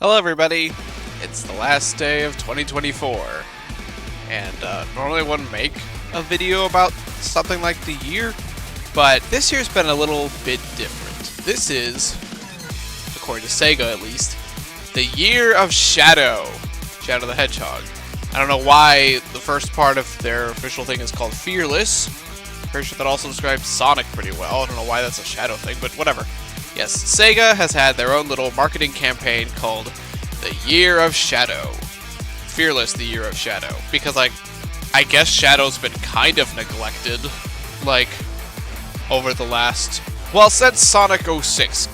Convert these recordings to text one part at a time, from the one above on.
Hello everybody, it's the last day of 2024, and normally I wouldn't make a video about something like the year, but this year's been a little bit different. This is, according to Sega at least, the year of Shadow the Hedgehog. I don't know why the first part of their official thing is called Fearless. Pretty sure that also describes Sonic pretty well. I don't know why that's a Shadow thing, but whatever. Yes, Sega has had their own little marketing campaign called the Year of Shadow. Fearless, the Year of Shadow. Because, like, I guess Shadow's been kind of neglected, like, over the last... well, since Sonic 06.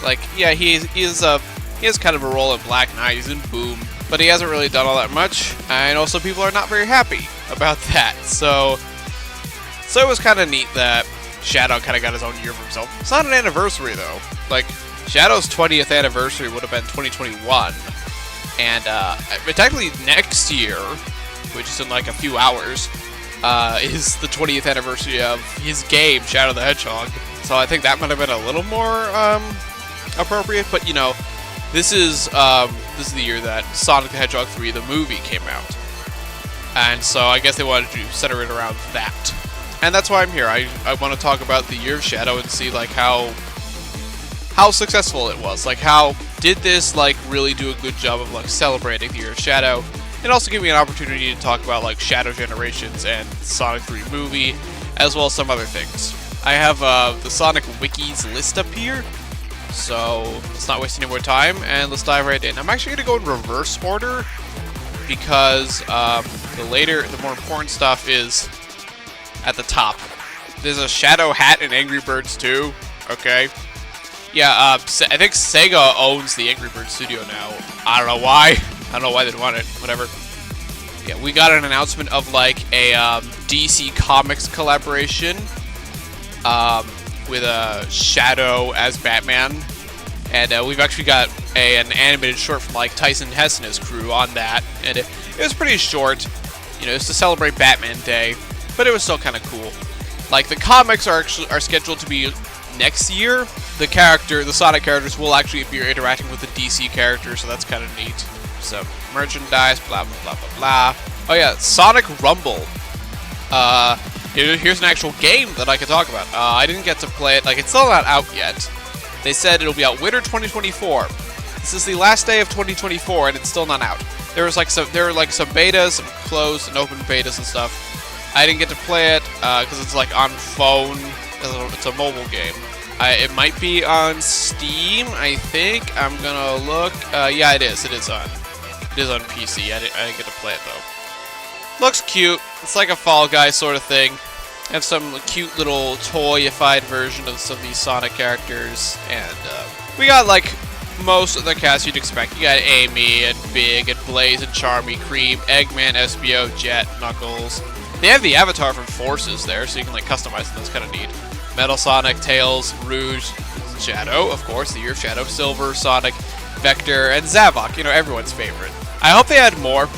Like, yeah, he has kind of a role in Black Knight, he's in Boom, but he hasn't really done all that much, and also people are not very happy about that, so it was kind of neat that Shadow kind of got his own year for himself. It's not an anniversary, though. Like, Shadow's 20th anniversary would have been 2021. And, technically next year, which is in like a few hours, is the 20th anniversary of his game, Shadow the Hedgehog. So I think that might have been a little more, appropriate. But, you know, this is the year that Sonic the Hedgehog 3, the movie, came out. And so I guess they wanted to center it around that. And that's why I'm here. I want to talk about the Year of Shadow and see, like, how successful it was. Like, how did this, like, really do a good job of, like, celebrating the Year of Shadow, and also give me an opportunity to talk about, like, Shadow Generations and Sonic 3 movie, as well as some other things. I have the Sonic Wikis list up here, so let's not waste any more time, and let's dive right in. I'm actually going to go in reverse order, because the more important stuff is at the top. There's a Shadow hat in Angry Birds 2, okay? Yeah, I think Sega owns the Angry Birds studio now. I don't know why. I don't know why they'd want it. Whatever. Yeah, we got an announcement of, like, a DC Comics collaboration with Shadow as Batman. And we've actually got an animated short from, like, Tyson Hess and his crew on that. And it was pretty short. You know, it's to celebrate Batman Day. But it was still kind of cool. Like, the comics are scheduled to be next year. The Sonic characters will actually be interacting with the DC characters, so that's kind of neat. So, merchandise, blah, blah, blah, blah, blah. Oh yeah, Sonic Rumble. Here's an actual game that I could talk about. I didn't get to play it. Like, it's still not out yet. They said it'll be out winter 2024. This is the last day of 2024, and it's still not out. There were some betas, some closed and open betas and stuff. I didn't get to play it because it's like on phone. It's a mobile game. It might be on Steam, I think. I'm gonna look. Yeah, it is. It is on PC. I didn't get to play it though. Looks cute. It's like a Fall Guy sort of thing. Have some cute little toyified version of some of these Sonic characters, and we got like most of the cast you'd expect. You got Amy and Big and Blaze and Charmy, Cream, Eggman, SBO, Jet, Knuckles. They have the avatar from Forces there, so you can, like, customize it. That's kind of neat. Metal Sonic, Tails, Rouge, Shadow, of course, the Year of Shadow, Silver, Sonic, Vector, and Zavok, you know, everyone's favorite. I hope they had more.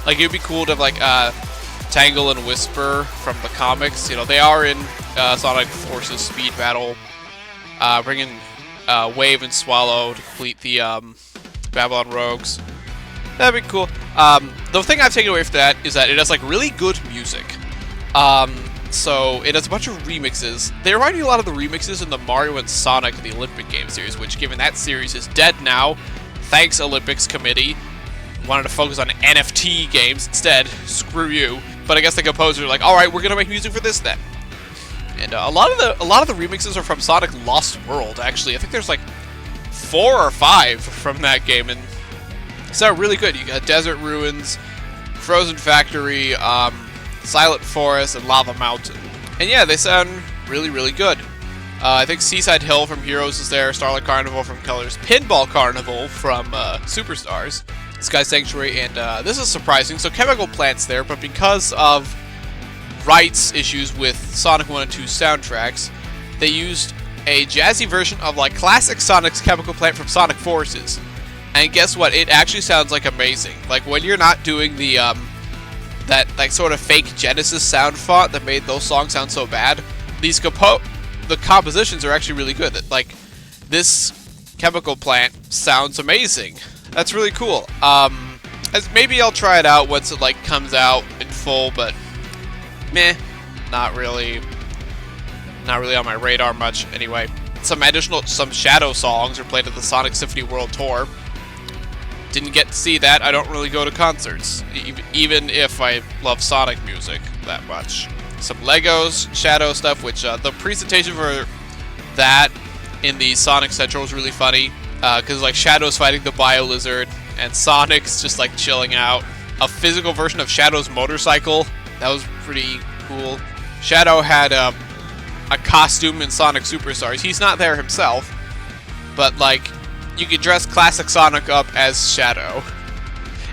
Like, it would be cool to have, like, Tangle and Whisper from the comics. You know, they are in Sonic Forces Speed Battle. Bringing Wave and Swallow to complete the Babylon Rogues. That'd be cool. The thing I've taken away from that is that it has, like, really good music. So it has a bunch of remixes. They remind me a lot of the remixes in the Mario and Sonic the Olympic game series, which, given that series is dead now, thanks Olympics Committee, wanted to focus on NFT games instead. Screw you. But I guess the composers are like, all right, we're gonna make music for this then. And a lot of the remixes are from Sonic Lost World. Actually, I think there's like 4 or 5 from that game, and so really good. You got Desert Ruins, Frozen Factory, Silent Forest, and Lava Mountain. And yeah, they sound really, really good. I think Seaside Hill from Heroes is there, Starlight Carnival from Colors, Pinball Carnival from Superstars, Sky Sanctuary, and this is surprising. So Chemical Plant's there, but because of rights issues with Sonic 1 and 2 soundtracks, they used a jazzy version of, like, classic Sonic's Chemical Plant from Sonic Forces. And guess what? It actually sounds, like, amazing. Like, when you're not doing the, that, like, sort of fake Genesis sound font that made those songs sound so bad, the compositions are actually really good. Like, this Chemical Plant sounds amazing. That's really cool. As maybe I'll try it out once it like comes out in full, but meh, not really on my radar much. Anyway, some Shadow songs are played at the Sonic Symphony World Tour. Didn't get to see that. I don't really go to concerts, even if I love Sonic music that much. Some Legos, Shadow stuff, which the presentation for that in the Sonic Central was really funny, because like Shadow's fighting the Bio Lizard, and Sonic's just like chilling out. A physical version of Shadow's motorcycle, that was pretty cool. Shadow had a costume in Sonic Superstars. He's not there himself, but like you could dress classic Sonic up as Shadow,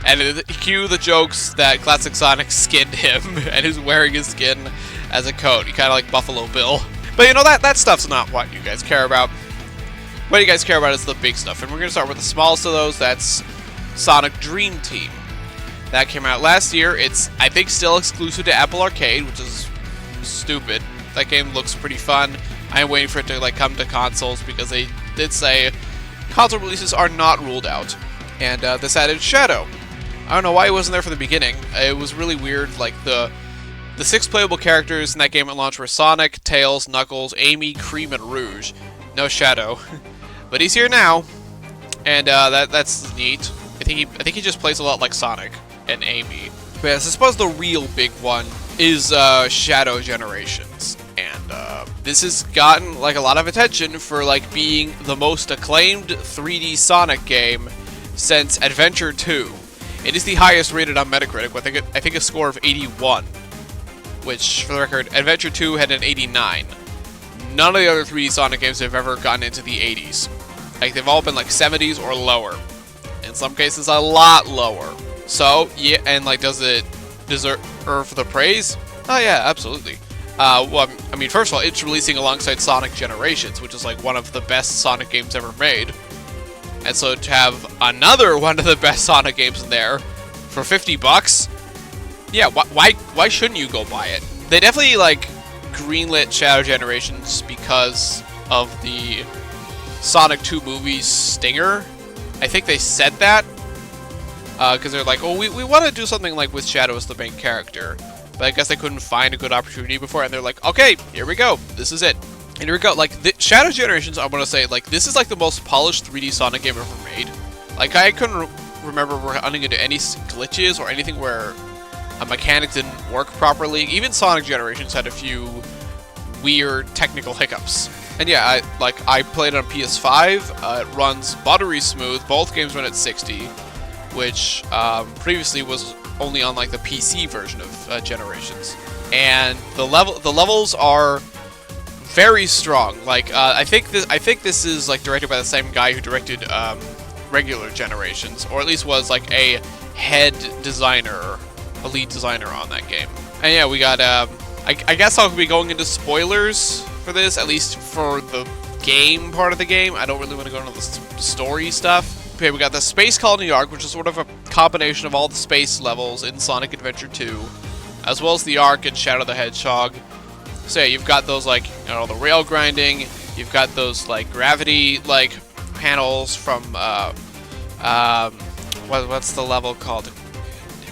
and cue the jokes that classic Sonic skinned him and is wearing his skin as a coat. You kind of like Buffalo Bill. But you know, that stuff's not what you guys care about. What you guys care about is the big stuff, and we're going to start with the smallest of those. That's Sonic Dream Team. That came out last year. It's, I think, still exclusive to Apple Arcade, which is stupid. That game looks pretty fun. I'm waiting for it to like come to consoles, because they did say console releases are not ruled out. And this added Shadow. I don't know why it wasn't there from the beginning. It was really weird. Like the 6 playable characters in that game at launch were Sonic, Tails, Knuckles, Amy, Cream, and Rouge. No Shadow, but he's here now, and that's neat. I think he just plays a lot like Sonic and Amy. But yes, I suppose the real big one is Shadow Generations, and this has gotten like a lot of attention for like being the most acclaimed 3D Sonic game since Adventure 2. It is the highest rated on Metacritic with I think a score of 81, which, for the record, Adventure 2 had an 89. None of the other 3D Sonic games have ever gotten into the 80s. Like, they've all been like 70s or lower. In some cases, a lot lower. So, yeah, and like, does it deserve the praise? Oh yeah, absolutely. Well, I mean, first of all, it's releasing alongside Sonic Generations, which is like one of the best Sonic games ever made. And so to have another one of the best Sonic games in there for $50, yeah, why shouldn't you go buy it? They definitely like greenlit Shadow Generations because of the Sonic 2 movie's stinger. I think they said that because they're like, oh, we want to do something like with Shadow as the main character, but I guess they couldn't find a good opportunity before, and they're like, okay, here we go, this is it. And here we go. Like, Shadow Generations, I want to say, like, this is like the most polished 3D Sonic game ever made. Like, I couldn't remember running into any glitches or anything where a mechanic didn't work properly. Even Sonic Generations had a few weird technical hiccups. And yeah, I played it on PS5. It runs buttery smooth. Both games run at 60, which previously was only on like the PC version of Generations. And the levels are very strong. Like I think this is like directed by the same guy who directed regular Generations, or at least was like a head designer, a lead designer on that game. And yeah, we got I guess I'll be going into spoilers for this, at least for the game part of the game. I don't really want to go into the story stuff. Okay, we got the Space Colony Arc, which is sort of a combination of all the space levels in Sonic Adventure 2, as well as the Arc in Shadow the Hedgehog. So yeah, you've got those like, you know, the rail grinding, you've got those like gravity like panels from what's the level called?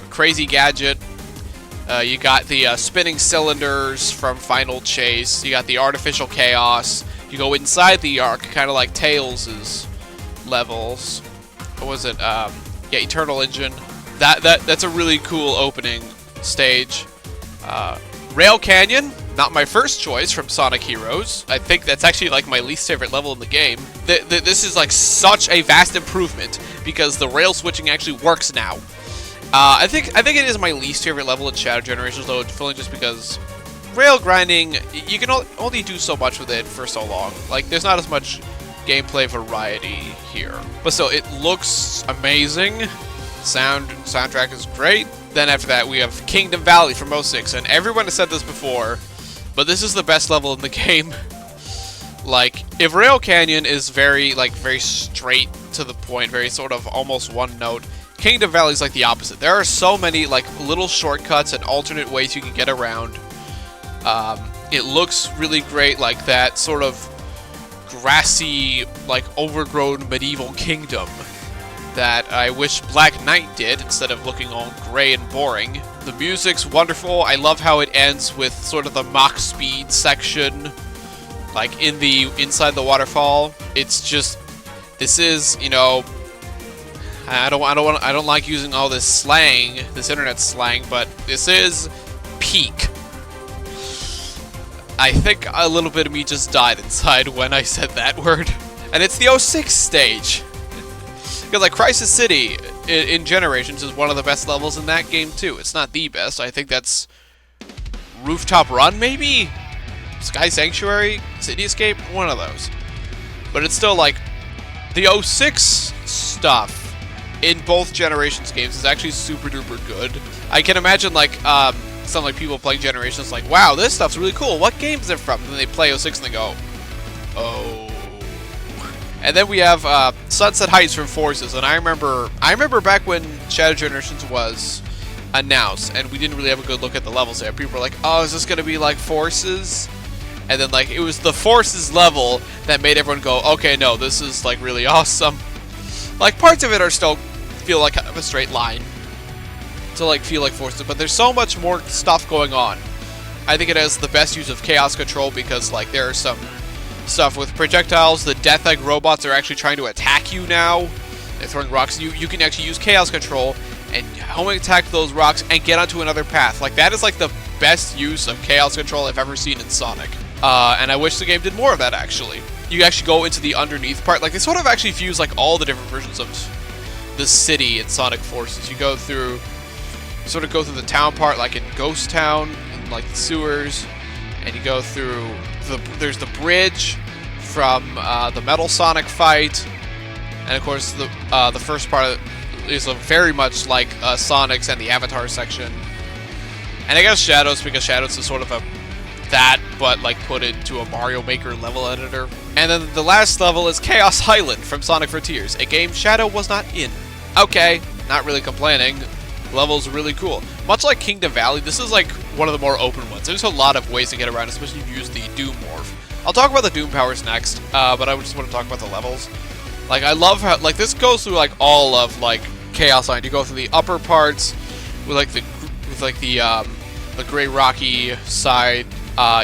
Crazy Gadget. You got the spinning cylinders from Final Chase. You got the artificial chaos. You go inside the Arc, kind of like Tails' levels. What was it? Yeah, Eternal Engine. That's a really cool opening stage. Rail Canyon, not my first choice from Sonic Heroes. I think that's actually like my least favorite level in the game. This is like such a vast improvement because the rail switching actually works now. I think it is my least favorite level in Shadow Generations, though, only just because rail grinding, you can only do so much with it for so long. Like, there's not as much gameplay variety here. But still, it looks amazing. Soundtrack is great. Then after that, we have Kingdom Valley from 06, and everyone has said this before, but this is the best level in the game. Like, if Rail Canyon is very straight to the point, very sort of almost one note, Kingdom Valley is like the opposite. There are so many like little shortcuts and alternate ways you can get around. It looks really great, like that sort of grassy, like overgrown medieval kingdom that I wish Black Knight did instead of looking all gray and boring. The music's wonderful. I love how it ends with sort of the Mach speed section, like inside the waterfall. It's just, this is, you know, I don't like using all this slang, this internet slang, but this is peak. I think a little bit of me just died inside when I said that word. And it's the 06 stage. Because like Crisis City in Generations is one of the best levels in that game too. It's not the best. I think that's Rooftop Run maybe? Sky Sanctuary? City Escape? One of those. But it's still like the 06 stuff in both Generations games is actually super duper good. I can imagine like some like people playing Generations like, wow, this stuff's really cool. What game is it from? And then they play 06 and they go, oh. And then we have Sunset Heights from Forces, and I remember back when Shadow Generations was announced, and we didn't really have a good look at the levels there. People were like, oh, is this gonna be like Forces? And then like it was the Forces level that made everyone go, okay, no, this is like really awesome. Like parts of it are still feel like kind of a straight line to like feel like Forces, but there's so much more stuff going on. I think it has the best use of chaos control because like there are some stuff with projectiles. The Death Egg robots are actually trying to attack you now. They're throwing rocks. You can actually use chaos control and home attack those rocks and get onto another path. Like that is like the best use of chaos control I've ever seen in Sonic. And I wish the game did more of that actually. You actually go into the underneath part. Like they sort of actually fuse like all the different versions of the city in Sonic Forces. You sort of go through the town part like in Ghost Town and like the sewers, and you go through there's the bridge from the Metal Sonic fight, and of course the first part is very much like Sonic's and the Avatar section, and I guess Shadows, because Shadows is sort of that, but like put into a Mario Maker level editor. And then the last level is Chaos Highland from Sonic Frontiers, a game Shadow was not in. Okay, not really complaining. The level's really cool. Much like Kingdom Valley, this is like one of the more open ones. There's a lot of ways to get around, especially if you use the Doom Morph. I'll talk about the Doom powers next, but I just want to talk about the levels. Like, I love how, like, this goes through, like, all of, like, Chaos Island. You go through the upper parts with, like, the gray rocky side.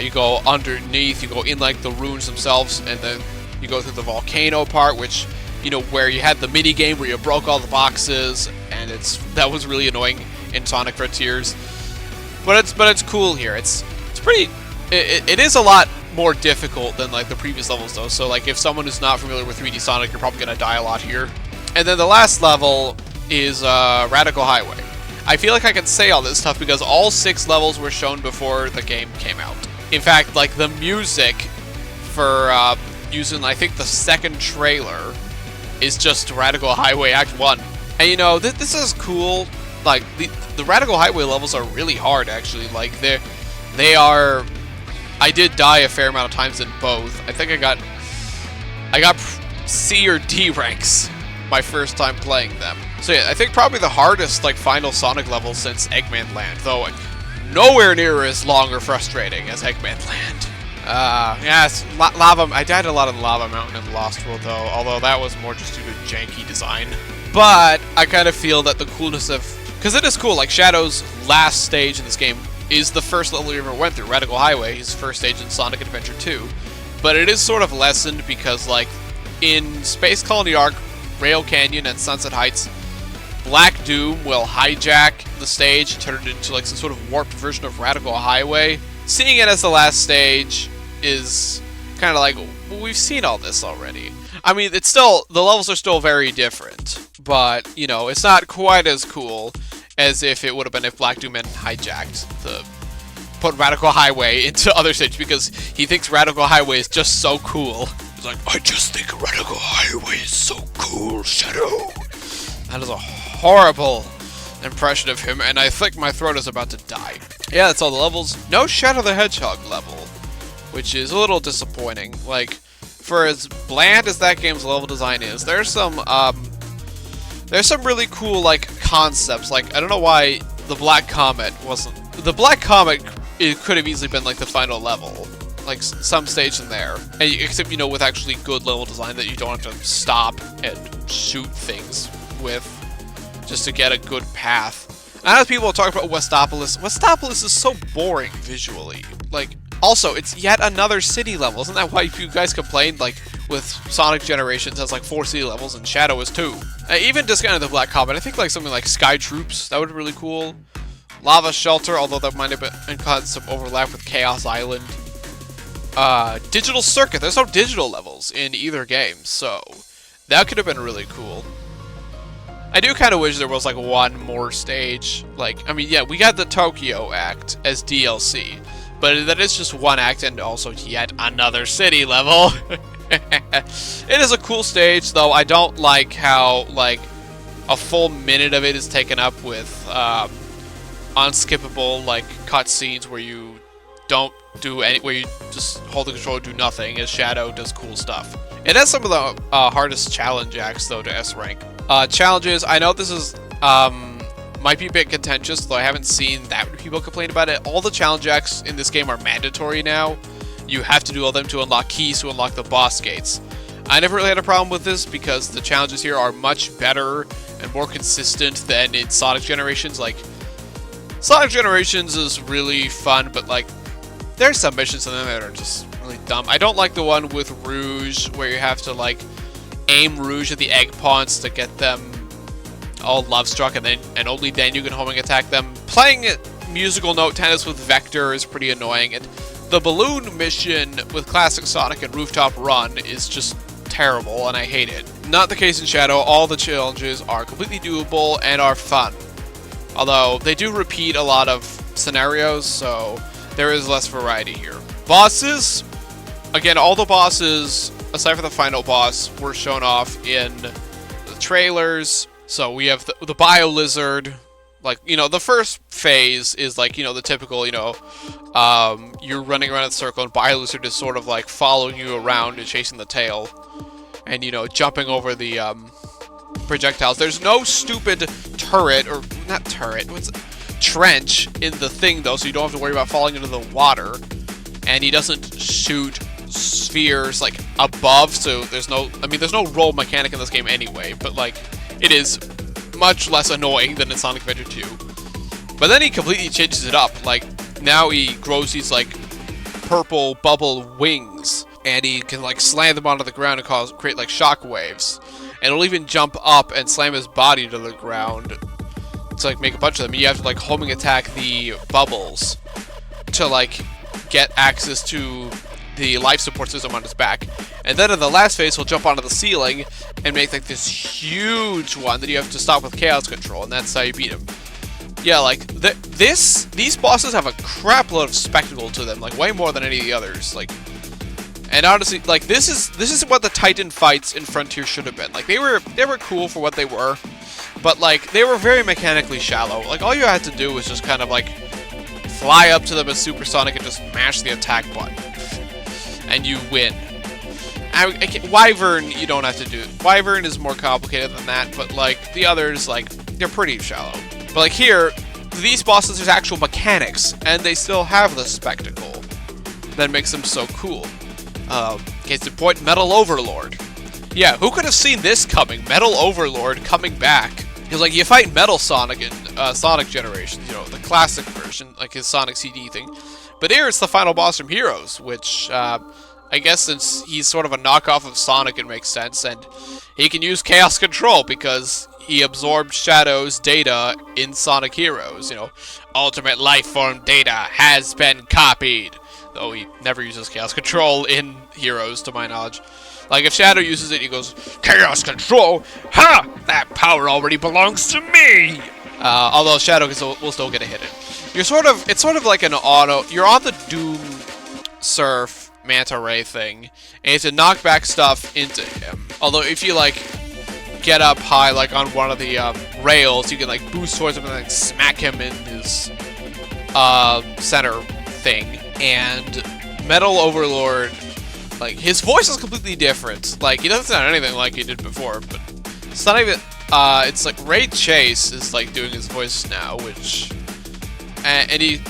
You go underneath, you go in, like, the ruins themselves, and then you go through the volcano part, which, you know, where you had the mini game where you broke all the boxes, and that was really annoying in Sonic Frontiers. But it's cool here. It's pretty. It is a lot more difficult than like the previous levels though. So like if someone who's not familiar with 3D Sonic, you're probably gonna die a lot here. And then the last level is Radical Highway. I feel like I can say all this stuff because all 6 levels were shown before the game came out. In fact, like the music for using I think the second trailer is just Radical Highway Act 1. And you know, this is cool. Like the Radical Highway levels are really hard actually. Like they are. I did die a fair amount of times in both. I think I got C or D ranks my first time playing them. So yeah, I think probably the hardest like final Sonic level since Eggman Land, though nowhere near as long or frustrating as Eggman Land. Yes, lava. I died a lot on Lava Mountain in Lost World though, although that was more just due to janky design. But I kind of feel that the coolness of, because it is cool, like Shadow's last stage in this game is the first level he ever went through, Radical Highway, his first stage in Sonic Adventure 2. But it is sort of lessened because like in Space Colony Arc, Rail Canyon, and Sunset Heights, Black Doom will hijack the stage and turn it into like some sort of warped version of Radical Highway. Seeing it as the last stage is kind of like, well, we've seen all this already. I mean, it's still, the levels are still very different, but, you know, it's not quite as cool as if it would have been if Black Doom had hijacked put Radical Highway into other stages, because he thinks Radical Highway is just so cool. He's like, I just think Radical Highway is so cool, Shadow. That is a horrible impression of him, and I think my throat is about to die. Yeah, that's all the levels. No Shadow the Hedgehog level, which is a little disappointing. Like, for as bland as that game's level design is, there's some really cool, like, concepts. Like, I don't know why the Black Comet wasn't... The Black Comet, it could have easily been, like, the final level. Like, some stage in there. And, except, you know, with actually good level design that you don't have to stop and shoot things with just to get a good path. I know people talk about Westopolis. Westopolis is so boring visually. Like, also, it's yet another city level. Isn't that why you guys complained, like, with Sonic Generations has like 4 city levels and Shadow is 2? Even discounted the Black Comet, I think like something like Sky Troops, that would be really cool. Lava Shelter, although that might have caused some overlap with Chaos Island. Digital Circuit, there's no digital levels in either game, so that could have been really cool. I do kind of wish there was like one more stage. Like, I mean, yeah, we got the Tokyo Act as DLC, but that is just one act and also yet another city level. It is a cool stage, though I don't like how, like, a full minute of it is taken up with unskippable, like, cutscenes where you don't do any, where you just hold the controller, do nothing, as Shadow does cool stuff. It has some of the hardest challenge acts, though, to S rank. Challenges, I know this is, might be a bit contentious, though I haven't seen that many people complain about it. All the challenge acts in this game are mandatory now. You have to do all of them to unlock keys to unlock the boss gates. I never really had a problem with this because the challenges here are much better and more consistent than in Sonic Generations. Like, Sonic Generations is really fun, but like, there's some missions in there that are just really dumb. I don't like the one with Rouge, where you have to like aim Rouge at the egg pawns to get them all love struck, and only then you can homing attack them. Playing musical note tennis with Vector is pretty annoying, and the balloon mission with Classic Sonic and Rooftop Run is just terrible, and I hate it. Not the case in Shadow. All the challenges are completely doable and are fun. Although, they do repeat a lot of scenarios, so there is less variety here. Bosses, again, all the bosses, aside from the final boss, were shown off in the trailers. So we have the Bio Lizard. Like, you know, the first phase is like, you know, the typical, you know, you're running around in a circle and Bio Lizard is sort of like following you around and chasing the tail. And, you know, jumping over the projectiles. There's no stupid turret, or not turret, trench in the thing though, so you don't have to worry about falling into the water. And he doesn't shoot spheres like above, so there's no, I mean, there's no roll mechanic in this game anyway, but like, it is much less annoying than in Sonic Adventure 2. But then he completely changes it up. Like, now he grows these like purple bubble wings, and he can like slam them onto the ground and create like shock waves. And he'll even jump up and slam his body to the ground to like make a bunch of them. You have to like homing attack the bubbles to like get access to the life support system on his back. And then in the last phase, he'll jump onto the ceiling and make like this huge one that you have to stop with chaos control, and that's how you beat him. Yeah, like these bosses have a crap load of spectacle to them, like way more than any of the others. Like, and honestly, like this is what the Titan fights in Frontier should have been. Like they were cool for what they were, but like they were very mechanically shallow. Like all you had to do was just kind of like fly up to them as Supersonic and just mash the attack button, and you win. Wyvern, you don't have to do it. Wyvern is more complicated than that, but like the others, like they're pretty shallow. But like here, these bosses, there's actual mechanics, and they still have the spectacle that makes them so cool. Case in point, Metal Overlord. Yeah, who could have seen this coming? Metal Overlord coming back. Because like you fight Metal Sonic in Sonic Generations, you know, the classic version, like his Sonic CD thing. But here it's the final boss from Heroes, which I guess since he's sort of a knockoff of Sonic, it makes sense, and he can use Chaos Control because he absorbed Shadow's data in Sonic Heroes. You know, Ultimate Life Form data has been copied. Though he never uses Chaos Control in Heroes, to my knowledge. Like, if Shadow uses it, he goes, Chaos Control? Ha! That power already belongs to me! Although Shadow will still get a hit in. It's sort of like an auto, you're on the Doom Surf Manta Ray thing, and it's to knock back stuff into him. Although if you like get up high, like on one of the rails, you can like boost towards him and like smack him in his center thing. And Metal Overlord, like his voice is completely different. Like he doesn't sound anything like he did before, but it's not even. It's like Ray Chase is like doing his voice now, which and he's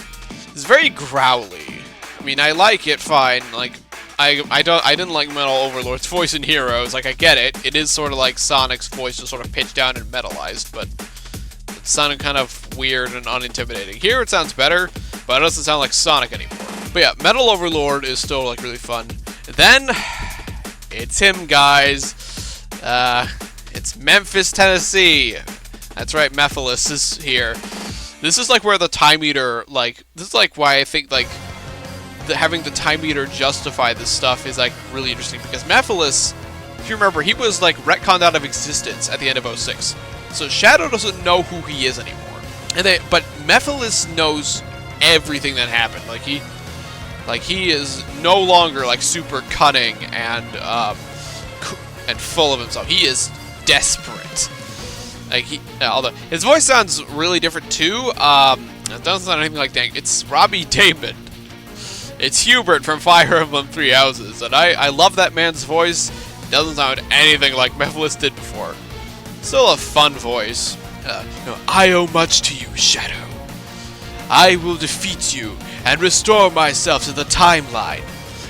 very growly. I mean, I like it fine, like, I didn't like Metal Overlord's voice in Heroes. Like, I get it. It is sort of like Sonic's voice, just sort of pitched down and metalized, but it sounded kind of weird and unintimidating. Here it sounds better, but it doesn't sound like Sonic anymore. But yeah, Metal Overlord is still like really fun. Then it's him, guys. It's Memphis, Tennessee. That's right, Mephiles is here. This is like where the time meter, like, this is like why I think like having the time meter justify this stuff is like really interesting, because Mephiles, if you remember, he was like retconned out of existence at the end of 06. So Shadow doesn't know who he is anymore. But Mephiles knows everything that happened. Like he is no longer like super cunning and full of himself. He is desperate. Like although his voice sounds really different too. It doesn't sound anything like dang. It's Robbie Damon. It's Hubert from Fire Emblem Three Houses, and I love that man's voice. It doesn't sound anything like Mephiles did before. Still a fun voice. I owe much to you, Shadow. I will defeat you and restore myself to the timeline.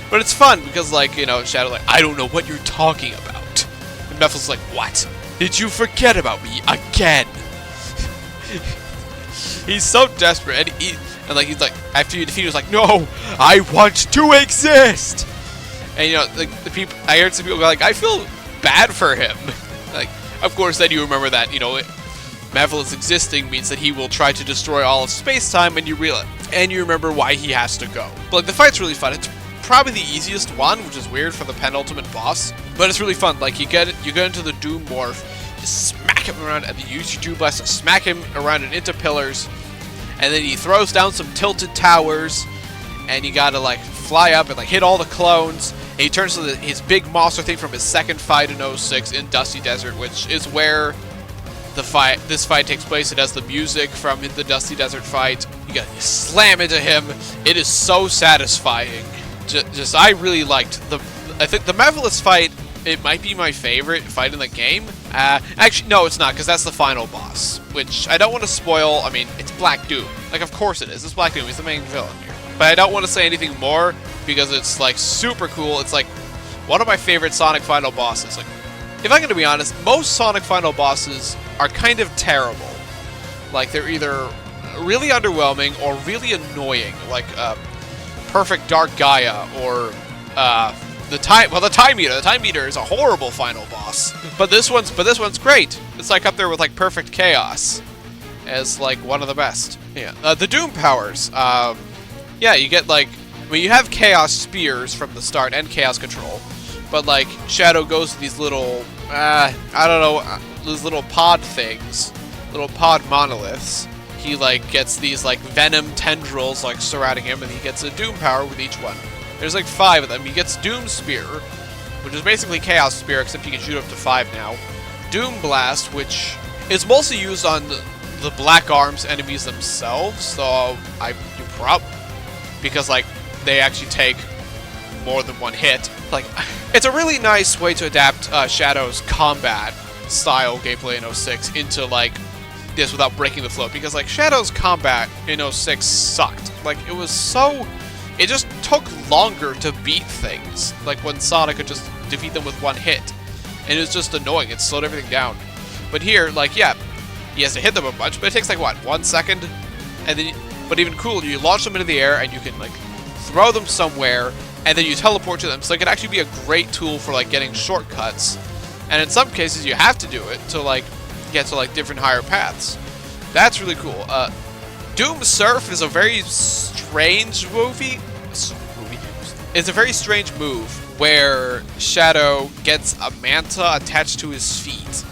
But it's fun because, like, you know, Shadow like, I don't know what you're talking about. And Mephiles like, what? Did you forget about me again? He's so desperate, and he's like, after you defeat him, he's like, no, I want to exist. And you know, like the people, I heard some people go like, I feel bad for him. Like, of course, then you remember that, you know, Mephiles existing means that he will try to destroy all of space-time, and you remember why he has to go. But like, the fight's really fun. It's probably the easiest one, which is weird for the penultimate boss, but it's really fun. Like, you get into the Doom morph, you smack him around, and then you use your Doom Blast to smack him around and into pillars, and then he throws down some tilted towers, and you gotta like fly up and like hit all the clones. And he turns to his big monster thing from his second fight in 06 in Dusty Desert, which is where this fight takes place. It has the music from the Dusty Desert fight. You slam into him. It is so satisfying. I really liked I think the Mephiles fight, it might be my favorite fight in the game. Actually, no, it's not, because that's the final boss, which I don't want to spoil. I mean, it's Black Doom. Like, of course it is. It's Black Doom. He's the main villain here. But I don't want to say anything more, because it's, like, super cool. It's, like, one of my favorite Sonic final bosses. Like, if I'm going to be honest, most Sonic final bosses are kind of terrible. Like, they're either really underwhelming or really annoying. Like, Perfect Dark Gaia, or, the Time Eater. The Time Eater is a horrible final boss. But this one's great. It's like up there with like Perfect Chaos as like one of the best. Yeah. The Doom powers. Yeah, you get like, I mean, you have Chaos Spears from the start and Chaos Control, but like Shadow goes to these little, I don't know, these little pod things, little pod monoliths. He like gets these like venom tendrils like surrounding him, and he gets a Doom power with each one. There's like 5 of them. He gets Doom Spear, which is basically Chaos Spear, except you can shoot up to 5 now. Doom Blast, which is mostly used on the Black Arms enemies themselves, so because like they actually take more than one hit. Like, it's a really nice way to adapt Shadow's combat style gameplay in 06 into like this without breaking the flow, because like Shadow's combat in 06 sucked. Like, it just took longer to beat things, like when Sonic could just defeat them with one hit, and it was just annoying. It slowed everything down. But here, like, yeah, he has to hit them a bunch, but it takes like what, 1 second, and then, but even cooler, you launch them into the air and you can like throw them somewhere, and then you teleport to them. So it can actually be a great tool for like getting shortcuts, and in some cases you have to do it to like get to like different higher paths. That's really cool. Doom Surf is a very strange It's a very strange move where Shadow gets a manta attached to his feet.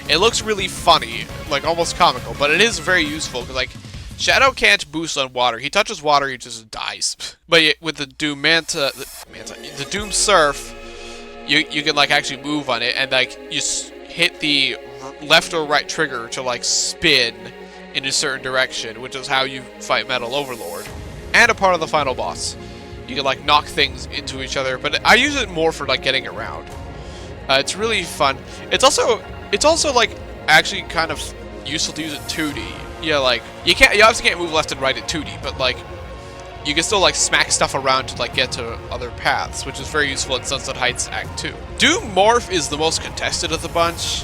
It looks really funny, like almost comical, but it is very useful because like Shadow can't boost on water. He touches water, he just dies. But with the Doom the Doom Surf, you can like actually move on it, and like you hit the left or right trigger to like spin in a certain direction, which is how you fight Metal Overlord, and a part of the final boss. You can like knock things into each other, but I use it more for like getting around. It's really fun. It's also like actually kind of useful to use in 2D. Yeah, like you obviously can't move left and right in 2D, but like you can still like smack stuff around to like get to other paths, which is very useful in Sunset Heights Act 2. Doom Morph is the most contested of the bunch,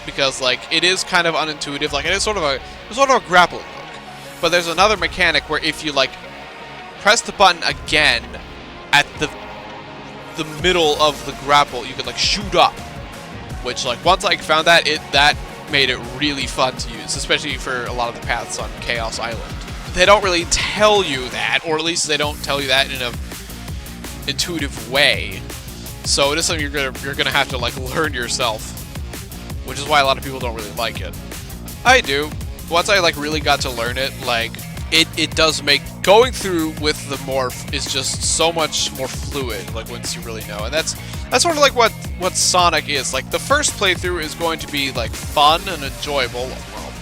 because like it is kind of unintuitive. Like it is sort of a grappling hook. But there's another mechanic where if you like press the button again at the middle of the grapple, you can like shoot up. Which like once I found that, that made it really fun to use, especially for a lot of the paths on Chaos Island. They don't really tell you that, or at least they don't tell you that in a intuitive way. So it is something you're gonna have to like learn yourself, which is why a lot of people don't really like it. I do. Once I like really got to learn it, like it does make going through with the morph is just so much more fluid. Like once you really know, and that's sort of like what Sonic is. Like the first playthrough is going to be like fun and enjoyable. Well,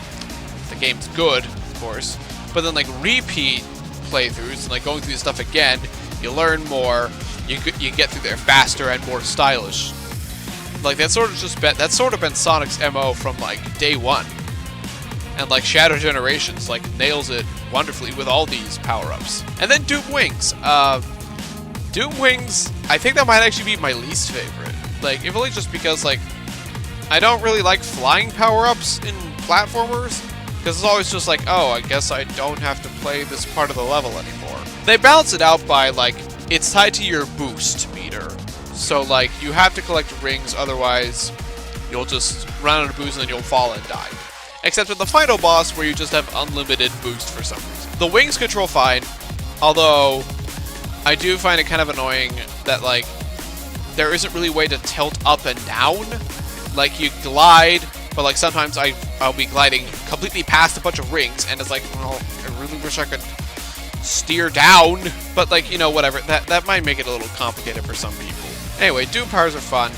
the game's good, of course. But then like repeat playthroughs and like going through stuff again, you learn more, you get through there faster and more stylish. Like that's sort of been Sonic's MO from like day one. And like Shadow Generations like nails it wonderfully with all these power-ups. And then Doom Wings. Doom Wings, I think that might actually be my least favorite. Like if only just because like I don't really like flying power-ups in platformers. Because it's always just like, oh, I guess I don't have to play this part of the level anymore. They balance it out by, like, it's tied to your boost meter. So, like, you have to collect rings, otherwise you'll just run out of boost and then you'll fall and die. Except with the final boss, where you just have unlimited boost for some reason. The wings control fine, although I do find it kind of annoying that, like, there isn't really a way to tilt up and down. Like, you glide, but like sometimes I'll be gliding completely past a bunch of rings, and it's like, well, I really wish I could steer down. But like, you know, whatever. That might make it a little complicated for some people. Anyway, Doom powers are fun.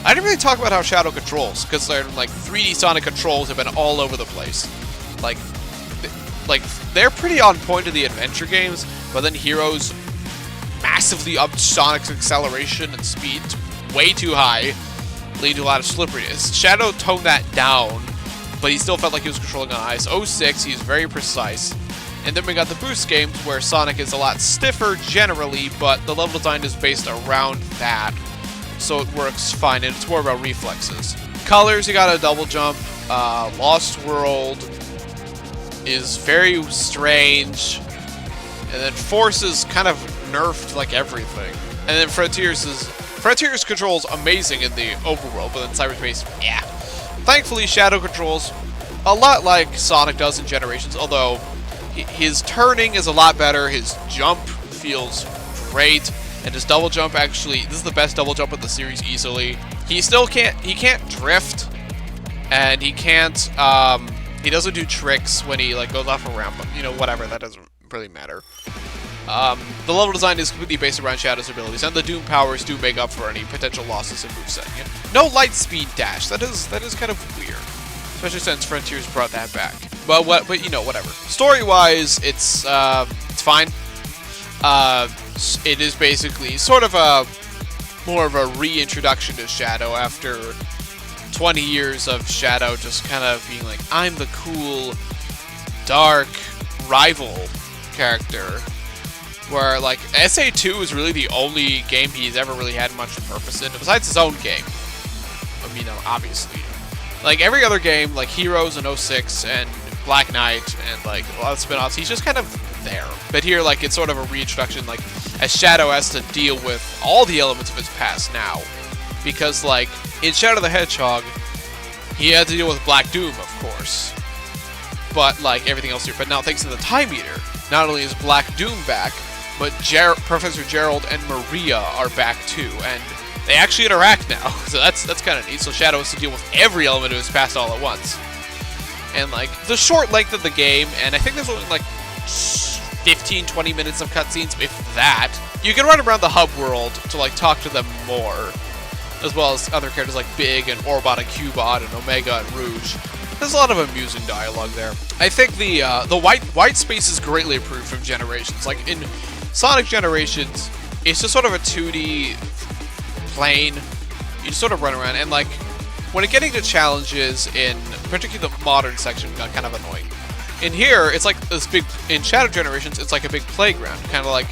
I didn't really talk about how Shadow controls, because they're like 3D Sonic controls have been all over the place. Like they're pretty on point to the adventure games, but then Heroes massively upped Sonic's acceleration and speed way too high, leading to a lot of slipperiness. Shadow toned that down, but he still felt like he was controlling on ice. 06, he's very precise. And then we got the boost games, where Sonic is a lot stiffer generally, but the level design is based around that, so it works fine, and it's more about reflexes. Colors, you got a double jump. Lost World is very strange. And then Force is kind of nerfed like everything. And then Frontiers controls amazing in the overworld, but then cyberspace, yeah. Thankfully, Shadow controls a lot like Sonic does in Generations, although his turning is a lot better, his jump feels great, and his double jump actually, this is the best double jump in the series easily. He can't drift, and he doesn't do tricks when he like goes off a ramp, you know, whatever, that doesn't really matter. The level design is completely based around Shadow's abilities, and the Doom powers do make up for any potential losses in moveset. No light speed dash. That is kind of weird, especially since Frontiers brought that back. But you know, whatever. Story-wise, it's fine. It is basically sort of more of a reintroduction to Shadow after 20 years of Shadow just kind of being like, I'm the cool, dark rival character. Where, like, SA2 is really the only game he's ever really had much purpose in, besides his own game. I mean, obviously. Like, every other game, like Heroes and 06 and Black Knight and, like, a lot of spin-offs, he's just kind of there. But here, like, it's sort of a reintroduction, like, as Shadow has to deal with all the elements of his past now. Because, like, in Shadow the Hedgehog, he had to deal with Black Doom, of course. But, like, everything else here. But now, thanks to the Time Eater, not only is Black Doom back, but Professor Gerald and Maria are back too, and they actually interact now, so that's kind of neat. So Shadow has to deal with every element of his past all at once. And like, the short length of the game, and I think there's only like 15-20 minutes of cutscenes, if that, you can run around the hub world to like talk to them more, as well as other characters like Big and Orbot and Cubot and Omega and Rouge. There's a lot of amusing dialogue there. I think the white space is greatly improved from Generations. Like in Sonic Generations, it's just sort of a 2D plane. You just sort of run around, and like when getting to challenges in particularly the modern section got kind of annoying. In here, it's like this big, in Shadow Generations, it's like a big playground, kind of like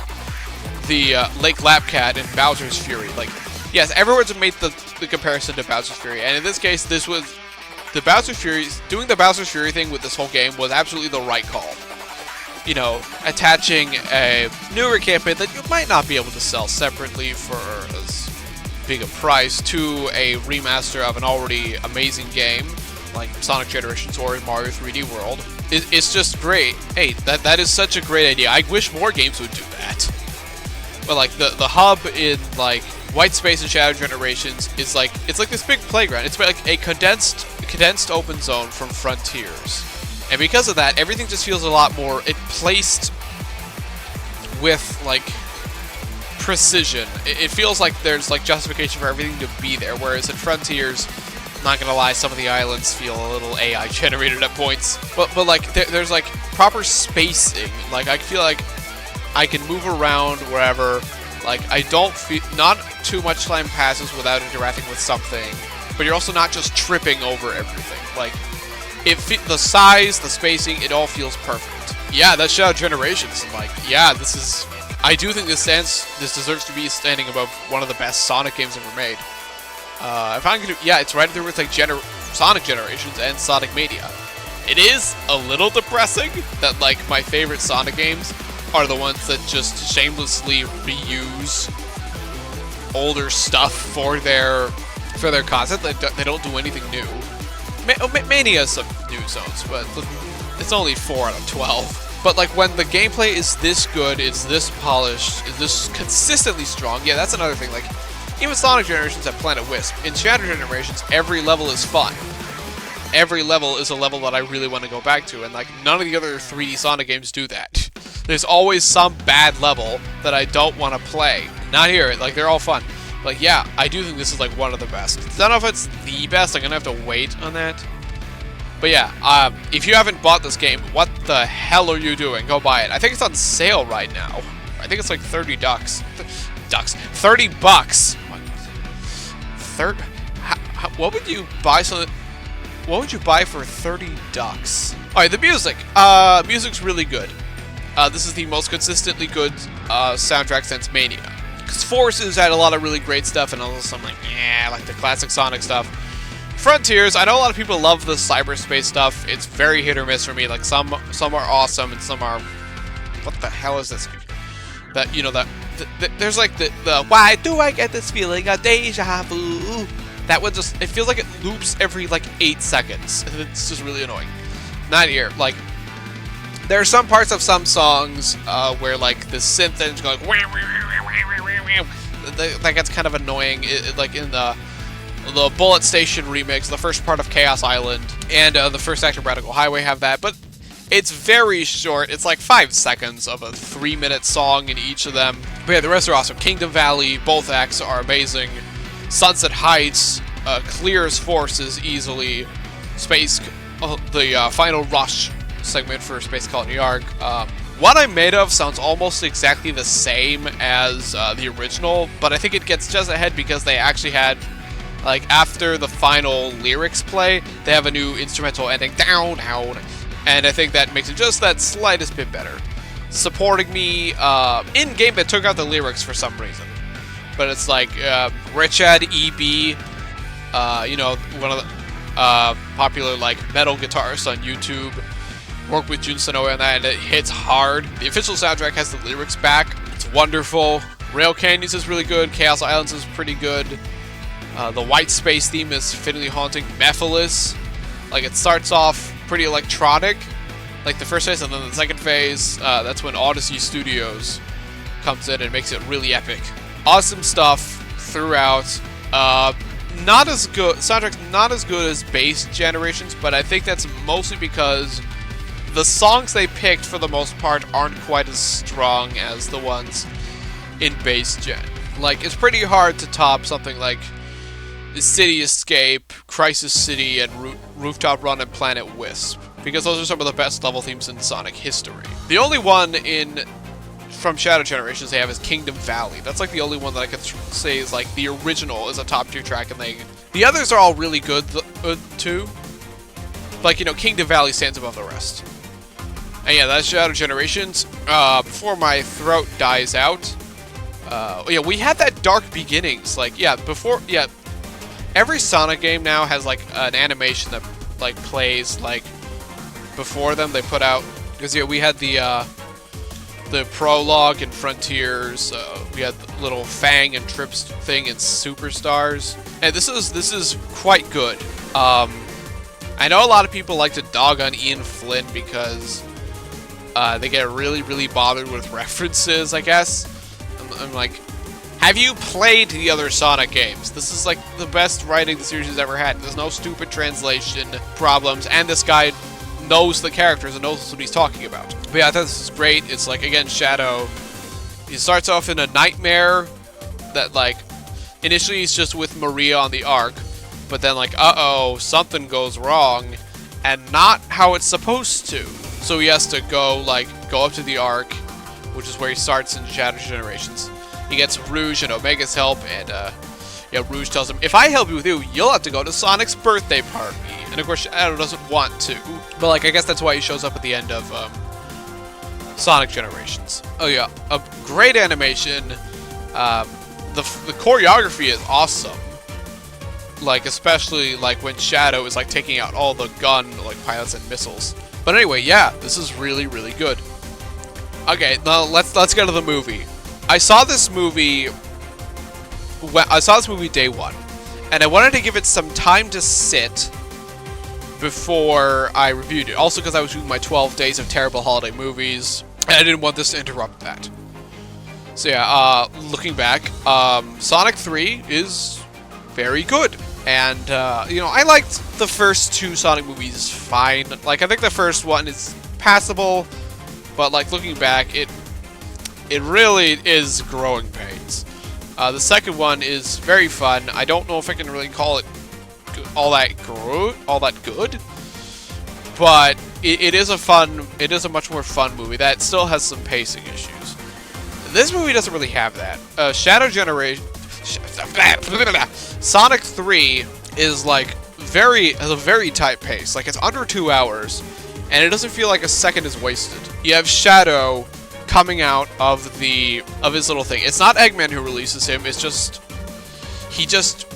the Lake Lapcat in Bowser's Fury. Like, yes, everyone's made the comparison to Bowser's Fury, and in this case, this was the Bowser's Fury. Doing the Bowser's Fury thing with this whole game was absolutely the right call. You know, attaching a newer campaign that you might not be able to sell separately for as big a price to a remaster of an already amazing game like Sonic Generations or Mario 3D World. It's just great. Hey, that is such a great idea. I wish more games would do that. But like the hub in like White Space and Shadow Generations is like, it's like this big playground. It's like a condensed open zone from Frontiers. And because of that, everything just feels a lot more placed with like precision. It feels like there's like justification for everything to be there, whereas in Frontiers, not gonna lie, some of the islands feel a little AI generated at points. But like there's like proper spacing. Like I feel like I can move around wherever. Like I don't feel, not too much time passes without interacting with something. But you're also not just tripping over everything. Like the size, the spacing, it all feels perfect. Yeah, that's Shadow Generations. Like yeah, this is. I do think this deserves to be standing above one of the best Sonic games ever made. If I'm gonna, yeah, it's right there with like Sonic Generations and Sonic Mania. It is a little depressing that like my favorite Sonic games are the ones that just shamelessly reuse older stuff for their content. They don't do anything new. Mania has some new zones, but it's only 4 out of 12. But like when the gameplay is this good, it's this polished, is this consistently strong. Yeah, that's another thing. Like even Sonic Generations have Planet Wisp. In Shadow Generations, every level is fun. Every level is a level that I really want to go back to, and like none of the other 3D Sonic games do that. There's always some bad level that I don't want to play. Not here. Like they're all fun. Like yeah, I do think this is like one of the best. I don't know if it's the best. I'm gonna have to wait on that. But yeah, if you haven't bought this game, what the hell are you doing? Go buy it. I think it's on sale right now. I think it's like 30 ducks. 30 bucks. What would you buy? What would you buy for 30 ducks? All right, the music. Music's really good. This is the most consistently good soundtrack since Mania. Because Forces had a lot of really great stuff, and also I'm like, yeah, like the classic Sonic stuff. Frontiers, I know a lot of people love the cyberspace stuff. It's very hit or miss for me. Like some are awesome and some are, what the hell is this? That, you know, there's like the why do I get this feeling of deja vu? That one just, it feels like it loops every like 8 seconds. It's just really annoying. Not here. Like there are some parts of some songs where like the synth engine's going that gets kind of annoying. Like in the Bullet Station remix, the first part of Chaos Island, and the first act of Radical Highway have that, but it's very short. It's like 5 seconds of a 3-minute song in each of them. But yeah, the rest are awesome. Kingdom Valley, both acts are amazing. Sunset Heights clears Forces easily. The final rush segment for Space Colony Arc. What I'm Made Of sounds almost exactly the same as the original, but I think it gets just ahead because they actually had, like, after the final lyrics play, they have a new instrumental ending, down, and I think that makes it just that slightest bit better. Supporting Me, in-game they took out the lyrics for some reason, but it's like, Richard E.B., you know, one of the popular, like, metal guitarists on YouTube, worked with Jun Sonoe on that, and it hits hard. The official soundtrack has the lyrics back. It's wonderful. Rail Canyons is really good. Chaos Islands is pretty good. The White Space theme is fittingly haunting. Mephiles, like it starts off pretty electronic, like the first phase, and then the second phase, that's when Odyssey Studios comes in and makes it really epic. Awesome stuff throughout. Not as good, soundtrack's not as good as Base Generations, but I think that's mostly because the songs they picked for the most part aren't quite as strong as the ones in Base Gen. Like, it's pretty hard to top something like City Escape, Crisis City, and Rooftop Run and Planet Wisp, because those are some of the best level themes in Sonic history. The only one from Shadow Generations they have is Kingdom Valley. That's like the only one that I could say is like the original is a top tier track, and the others are all really good too. Like, you know, Kingdom Valley stands above the rest. And yeah, that's Shadow Generations. Before my throat dies out. Yeah, we had that Dark Beginnings. Like, yeah, before, yeah. Every Sonic game now has, like, an animation that, like, plays, like, before them. They put out, because, yeah, we had the prologue in Frontiers. We had the little Fang and Trips thing in Superstars. And this is quite good. I know a lot of people like to dog on Ian Flynn because they get really, really bothered with references, I guess. I'm like, have you played the other Sonic games? This is like the best writing the series has ever had. There's no stupid translation problems, and this guy knows the characters and knows what he's talking about. But yeah, I thought this is great. It's like, again, Shadow. He starts off in a nightmare that, like, initially he's just with Maria on the Ark, but then, like, uh-oh, something goes wrong, and not how it's supposed to. So he has to go up to the Ark, which is where he starts in Shadow Generations. He gets Rouge and Omega's help, and, yeah, Rouge tells him, if I help you with you, you'll have to go to Sonic's birthday party. And, of course, Shadow doesn't want to. But, like, I guess that's why he shows up at the end of, Sonic Generations. Oh, yeah, a great animation. The choreography is awesome. Like, especially, like, when Shadow is, like, taking out all the gun, like, pilots and missiles. But anyway, yeah, this is really, really good. Okay, now let's get to the movie. I saw this movie day one, and I wanted to give it some time to sit before I reviewed it. Also because I was doing my 12 days of terrible holiday movies, and I didn't want this to interrupt that. So yeah, looking back, Sonic 3 is very good. And, you know, I liked the first two Sonic movies fine. Like, I think the first one is passable, but, like, looking back, it really is growing pains. The second one is very fun. I don't know if I can really call it all that good, but it is a much more fun movie that still has some pacing issues. This movie doesn't really have that. Shadow Generation... Sonic 3 is like has a very tight pace. Like, it's under 2 hours, and it doesn't feel like a second is wasted. You have Shadow coming out of his little thing. It's not Eggman who releases him. It's just he just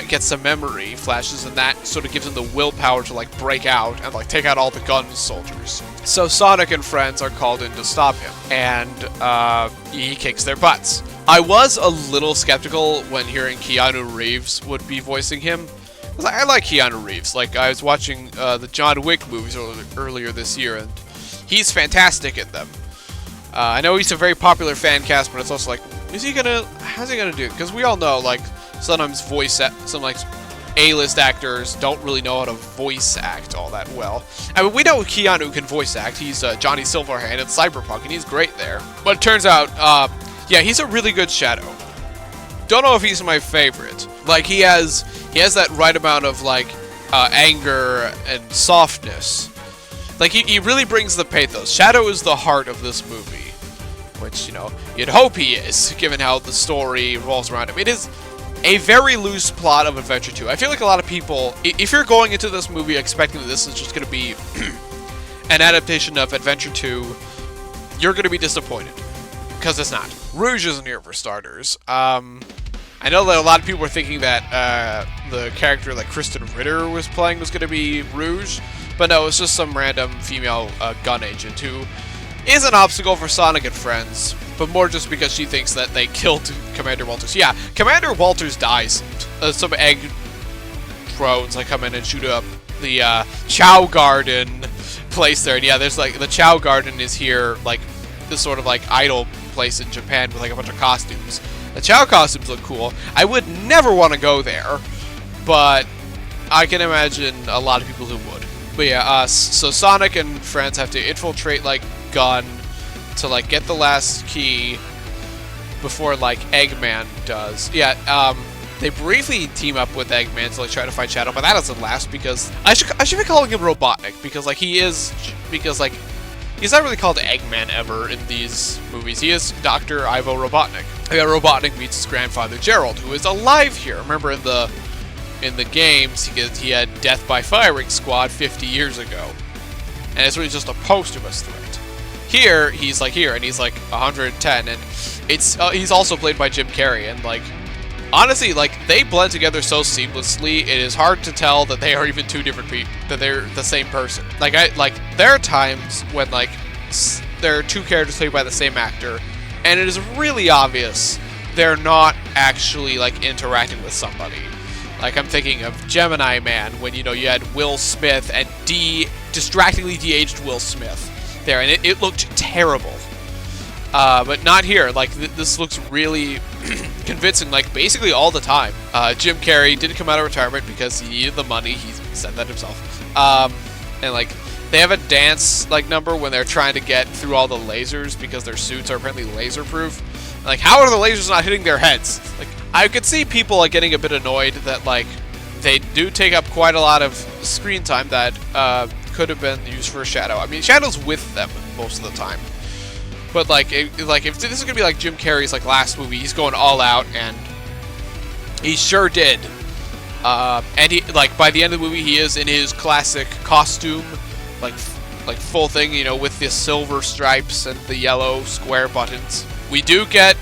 gets some memory flashes, and that sort of gives him the willpower to like break out and like take out all the gun soldiers. So Sonic and friends are called in to stop him, and he kicks their butts. I was a little skeptical when hearing Keanu Reeves would be voicing him. I like Keanu Reeves. Like, I was watching the John Wick movies earlier this year, and he's fantastic in them. I know he's a very popular fan cast, but it's also like, how's he gonna do it? Because we all know, like, sometimes some like A-list actors don't really know how to voice act all that well. I mean, we know Keanu can voice act. He's Johnny Silverhand in Cyberpunk, and he's great there. But it turns out, yeah, he's a really good Shadow. Don't know if he's my favorite. Like, he has that right amount of, like, anger and softness. Like, he really brings the pathos. Shadow is the heart of this movie, which, you know, you'd hope he is, given how the story revolves around him. It is a very loose plot of Adventure 2. I feel like a lot of people, if you're going into this movie expecting that this is just going to be an adaptation of Adventure 2, you're going to be disappointed. Because it's not. Rouge isn't here for starters. I know that a lot of people were thinking that the character that Kristen Ritter was playing was going to be Rouge, but no, it's just some random female gun agent who is an obstacle for Sonic and friends, but more just because she thinks that they killed Commander Walters. Yeah, Commander Walters dies. Some egg drones like come in and shoot up the Chow Garden place there, and yeah, there's like the Chow Garden is here, like this sort of like idol place in Japan with like a bunch of costumes. The Chow costumes look cool. I would never want to go there, but I can imagine a lot of people who would. But yeah, so Sonic and friends have to infiltrate like Gun to like get the last key before like Eggman does. Yeah, they briefly team up with Eggman to like try to fight Shadow, but that doesn't last because I should be calling him Robotnik because he's not really called Eggman ever in these movies. He is Dr. Ivo Robotnik. Yeah, Robotnik meets his grandfather Gerald, who is alive here. Remember in the games, he had Death by Firing Squad 50 years ago. and it's really just a posthumous threat. Here, he's like here, and he's like 110, and it's he's also played by Jim Carrey, and like honestly, like they blend together so seamlessly, it is hard to tell that they are even two different people, that they're the same person. Like there are times when like there are two characters played by the same actor, and it is really obvious they're not actually like interacting with somebody. Like I'm thinking of Gemini Man, when you had Will Smith and distractingly de-aged Will Smith there, and it looked terrible. But not here. Like this looks really convincing, like basically all the time. Jim Carrey didn't come out of retirement because he needed the money. He said that himself. And like they have a dance like number when they're trying to get through all the lasers because their suits are apparently laser proof. Like how are the lasers not hitting their heads? Like I could see people like getting a bit annoyed that like they do take up quite a lot of screen time that could have been used for Shadow. I mean, Shadow's with them most of the time. But like if this is gonna be like Jim Carrey's like last movie, he's going all out, and he sure did. And he like by the end of the movie, he is in his classic costume, like full thing, with the silver stripes and the yellow square buttons. We do get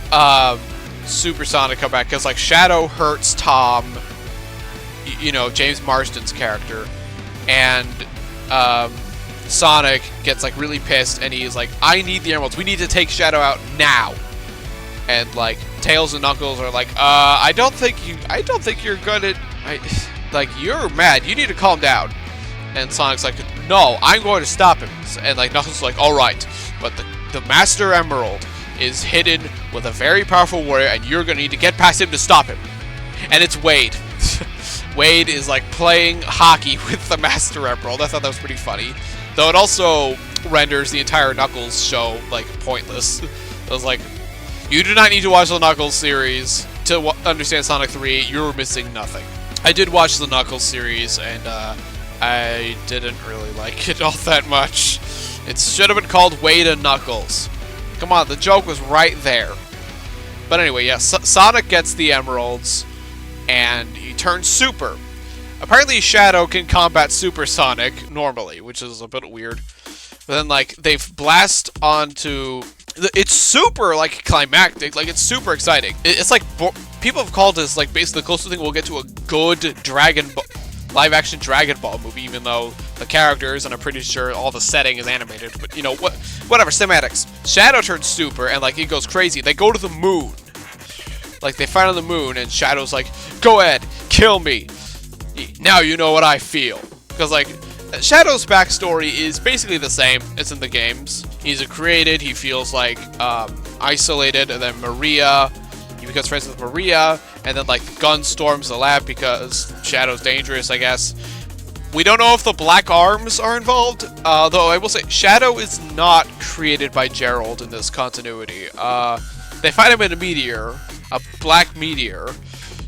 Supersonic come back because like Shadow hurts Tom, James Marsden's character, and Sonic gets like really pissed, and he's like, I need the emeralds, we need to take Shadow out now. And like Tails and Knuckles are like, I don't think you're gonna, like you're mad, you need to calm down. And Sonic's like, no, I'm going to stop him. And like Knuckles is like, alright, but the Master Emerald is hidden with a very powerful warrior, and you're gonna need to get past him to stop him. And it's Wade. Wade is like playing hockey with the Master Emerald. I thought that was pretty funny. Though it also renders the entire Knuckles show, like, pointless. It was like, you do not need to watch the Knuckles series to understand Sonic 3. You're missing nothing. I did watch the Knuckles series, and I didn't really like it all that much. It should have been called Wade and Knuckles. Come on, the joke was right there. But anyway, yeah, Sonic gets the emeralds, and he turns super. Apparently Shadow can combat Supersonic normally, which is a bit weird. But then, like, they blast onto... It's super, like, climactic. Like, it's super exciting. It's like... People have called this, like, basically the closest thing we'll get to a good live-action Dragon Ball movie, even though the characters, and I'm pretty sure all the setting is animated. But, whatever, cinematics. Shadow turns super, and, like, it goes crazy. They go to the moon. Like, they fight on the moon, and Shadow's like, go ahead, kill me. Now you know what I feel. Because, like, Shadow's backstory is basically the same as in the games. He's created, he feels, like, isolated, and then he becomes friends with Maria, and then, like, the gun storms the lab because Shadow's dangerous, I guess. We don't know if the Black Arms are involved, though I will say, Shadow is not created by Gerald in this continuity. They find him in a meteor, a black meteor,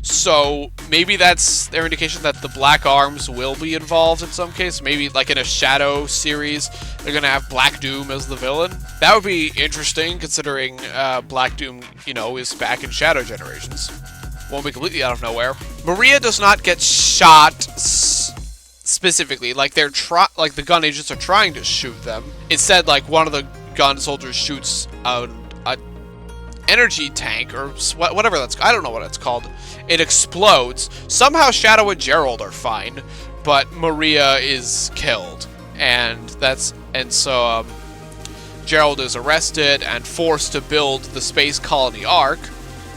so maybe that's their indication that the Black Arms will be involved in some case. Maybe like in a Shadow series, they're gonna have Black Doom as the villain. That would be interesting, considering Black Doom, is back in Shadow Generations. Won't be completely out of nowhere. Maria does not get shot specifically. Like like the gun agents are trying to shoot them. Instead, like one of the gun soldiers shoots a energy tank or whatever that's. I don't know what it's called. It explodes. Somehow Shadow and Gerald are fine, but Maria is killed, and so Gerald is arrested and forced to build the Space Colony Ark,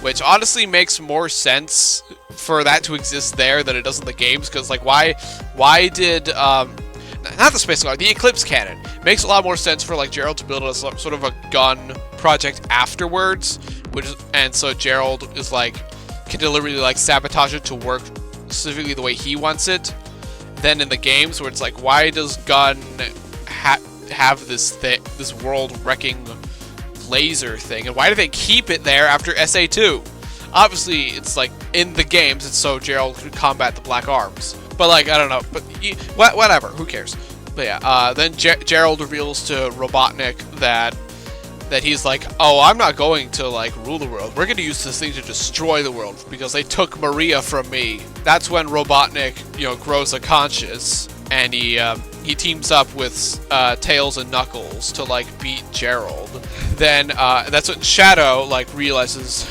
which honestly makes more sense for that to exist there than it does in the games. Because like why did not the Space Colony, the Eclipse Cannon makes a lot more sense for like Gerald to build a sort of a gun project afterwards, and so Gerald is like can deliberately like sabotage it to work specifically the way he wants it. Then in the games where it's like, why does Gun have this world-wrecking laser thing, and why do they keep it there after SA2? Obviously, it's like in the games, it's so Gerald could combat the Black Arms. But like, I don't know. But whatever, who cares? But yeah, then Gerald reveals to Robotnik that he's like, oh, I'm not going to, like, rule the world. We're going to use this thing to destroy the world because they took Maria from me. That's when Robotnik, grows a conscience, and he he teams up with Tails and Knuckles to like beat Gerald. Then that's when Shadow like realizes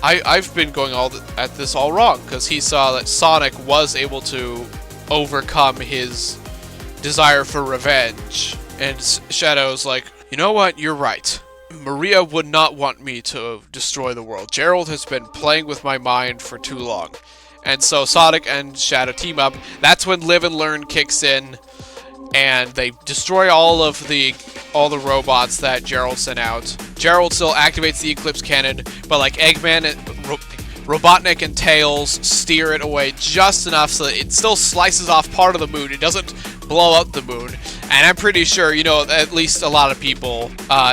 I've been going at this all wrong, because he saw that Sonic was able to overcome his desire for revenge, and Shadow's like, you know what, you're right. Maria would not want me to destroy the world. Gerald has been playing with my mind for too long. And so Sonic and Shadow team up. That's when Live and Learn kicks in, and they destroy all the robots that Gerald sent out. Gerald still activates the Eclipse Cannon, but like Eggman and Robotnik and Tails steer it away just enough so that it still slices off part of the moon. It doesn't blow up the moon. And I'm pretty sure, you know, at least a lot of people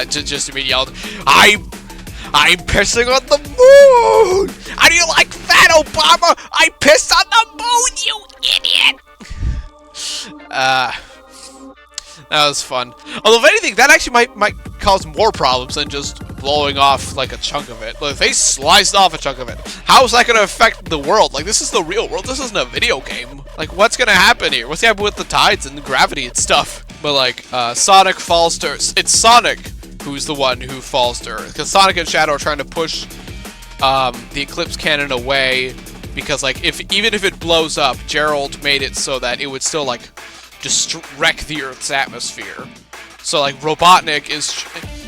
just immediately yelled, I'm pissing on the moon! How do you like that, Obama? I pissed on the moon, you idiot! That was fun. Although, if anything, that actually might cause more problems than just blowing off, like, a chunk of it. Like, if they sliced off a chunk of it, how is that going to affect the world? Like, this is the real world. This isn't a video game. Like, what's going to happen here? What's going to happen with the tides and the gravity and stuff? But, like, Sonic falls to Earth. It's Sonic who's the one who falls to Earth. Because Sonic and Shadow are trying to push the Eclipse Cannon away. Because, like, even if it blows up, Gerald made it so that it would still, like, just wreck the Earth's atmosphere. So, like, Robotnik is...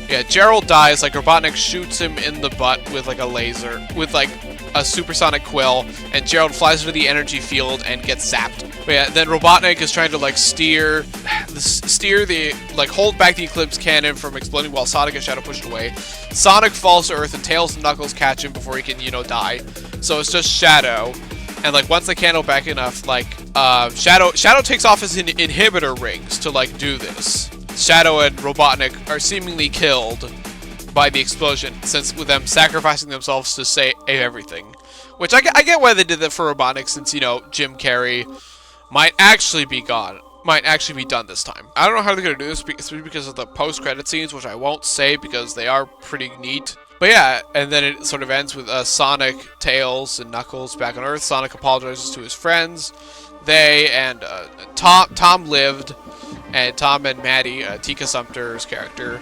Yeah, Gerald dies, like, Robotnik shoots him in the butt with, like, a laser, with, like, a supersonic quill, and Gerald flies into the energy field and gets zapped. But yeah, then Robotnik is trying to, like, hold back the Eclipse Cannon from exploding while Sonic and Shadow push it away. Sonic falls to Earth, and Tails and Knuckles catch him before he can, you know, die. So it's just Shadow. And, like, once they can't back enough, like, Shadow takes off his inhibitor rings to, like, do this. Shadow and Robotnik are seemingly killed by the explosion, since with them sacrificing themselves to save everything. Which I get why they did that for Robotnik, since, you know, Jim Carrey might actually be gone. Might actually be done this time. I don't know how they're going to do this, because of the post-credit scenes, which I won't say because they are pretty neat. But yeah, and then it sort of ends with Sonic, Tails, and Knuckles back on Earth. Sonic apologizes to his friends. They and Tom lived, and Tom and Maddie, Tika Sumpter's character,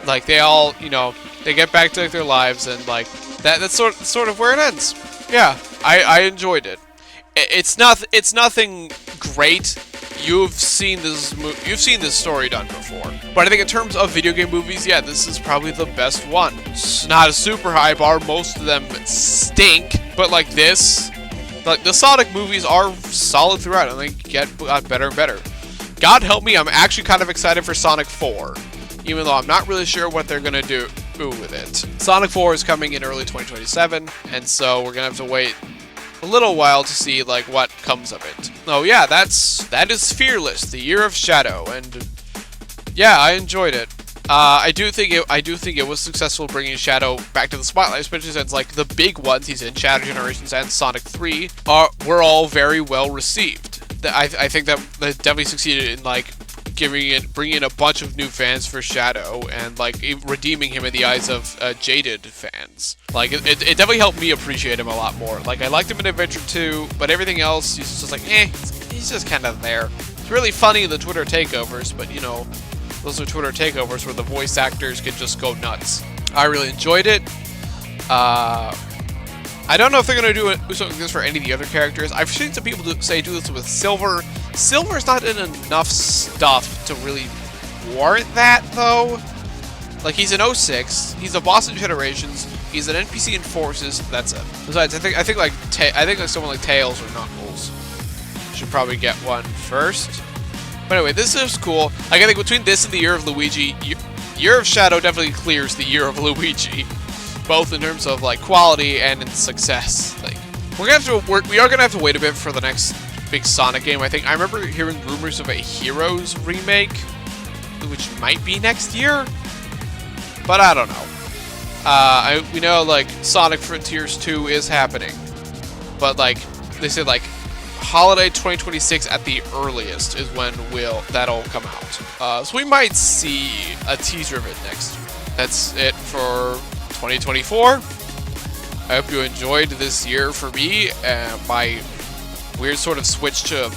like, they all, you know, they get back to, like, their lives, and, like, that's sort of where it ends. Yeah, I enjoyed it. It's nothing great. You've seen this story done before. But I think in terms of video game movies, yeah, this is probably the best one. It's not a super high bar. Most of them stink. But like this, like the Sonic movies are solid throughout, and they get better and better. God help me, I'm actually kind of excited for Sonic 4. Even though I'm not really sure what they're going to do with it. Sonic 4 is coming in early 2027, and so we're going to have to wait a little while to see, like, what comes of it. Oh yeah, that is Fearless, the Year of Shadow, and yeah, I enjoyed it. I do think it was successful bringing Shadow back to the spotlight, especially since, like, the big ones he's in, Shadow Generations and Sonic 3, were all very well received. I think that they definitely succeeded in, like, bringing in a bunch of new fans for Shadow, and, like, redeeming him in the eyes of jaded fans. Like, it definitely helped me appreciate him a lot more. Like, I liked him in Adventure 2, but everything else, he's just like, he's just kind of there. It's really funny in the Twitter takeovers, but, you know, those are Twitter takeovers where the voice actors can just go nuts. I really enjoyed it. I don't know if they're going to do something like this for any of the other characters. I've seen some people say do this with Silver. Silver's not in enough stuff to really warrant that, though. Like, he's in 06, he's a boss in Generations, he's an NPC in Forces, that's it. Besides, I think like someone like Tails or Knuckles should probably get one first. But anyway, this is cool. Like, I think between this and the Year of Luigi, Year of Shadow definitely clears the Year of Luigi. Both in terms of, like, quality and in success. Like, we are gonna have to wait a bit for the next big Sonic game. I think I remember hearing rumors of a Heroes remake, which might be next year, but I don't know. We know, like, Sonic Frontiers 2 is happening, but, like, they said, like, holiday 2026 at the earliest is when that'll come out. So we might see a teaser of it next year. That's it for 2024. I hope you enjoyed this year for me, my weird sort of switch to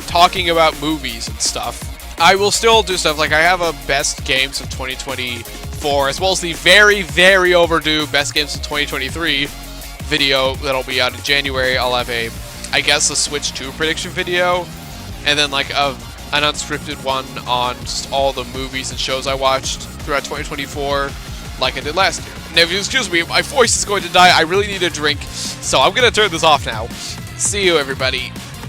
talking about movies and stuff. I will still do stuff. Like, I have a best games of 2024, as well as the very, very overdue best games of 2023 video that'll be out in January. I'll have I guess, a Switch 2 prediction video, and then like an unscripted one on just all the movies and shows I watched throughout 2024, like I did last year. Now, if you excuse me, my voice is going to die. I really need a drink, so I'm going to turn this off now. See you, everybody.